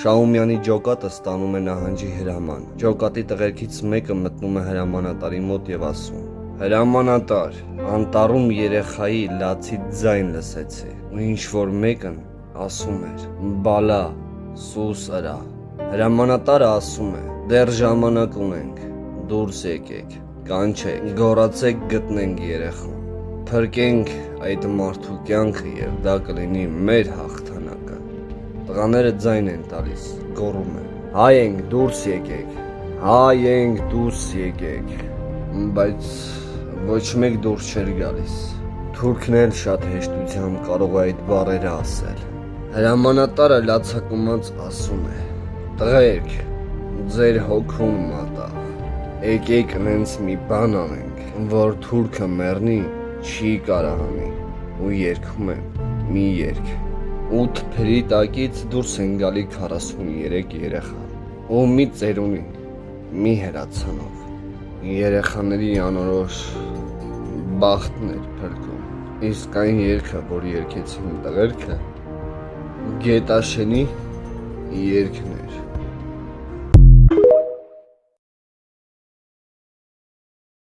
Շահումյանի ջոկատը ստանում է նահանջի հրաման։ Ջոկատի տղերքից մեկը մտնում է հրամանատարի մոտ եւ ասում. «Հրամանատար, անտառում երեխայի լացի ձայն լսեցի»։ Ու ինչ-որ մեկն ասում էր. «Բալա, սուս ыրա»։ Հրամանատարը ասում է. «Դեռ ժամանակ ունենք, դուրս եկեք, կանչեք, գոռացեք գտնենք երեխան։ Փրկենք այդ մարդու կյանքը եւ դա կլինի մեր հաղթանակը»։ Տղաները ձայն են տալիս, գոռում են. «Հայ ենք, դուրս եկեք, հայ ենք, դուրս եկեք»։ Բայց ոչ մեկ դուրս չէր գալիս։ Թուրքն էլ շատ հեշտությամբ կարող է այդ բառերը ասել։ Հրամանատարը լացակումած ասում է. «Տղերք, ձեր հոգուն մատաղ, եկեք նենց մի բան անենք, որ թուրքը մեռնի չի կարող անի»։ Ու երգում են մի երգ. 8 փրի տակից դուրս են գալի 43 երեխա, ու մի ծերունի, մի հրացանով։ Երեխաների անորոշ բախտն էր փրկում։ Իսկ այն երգը, որ երգեցին տղերքը, Գետաշենի երգն էր։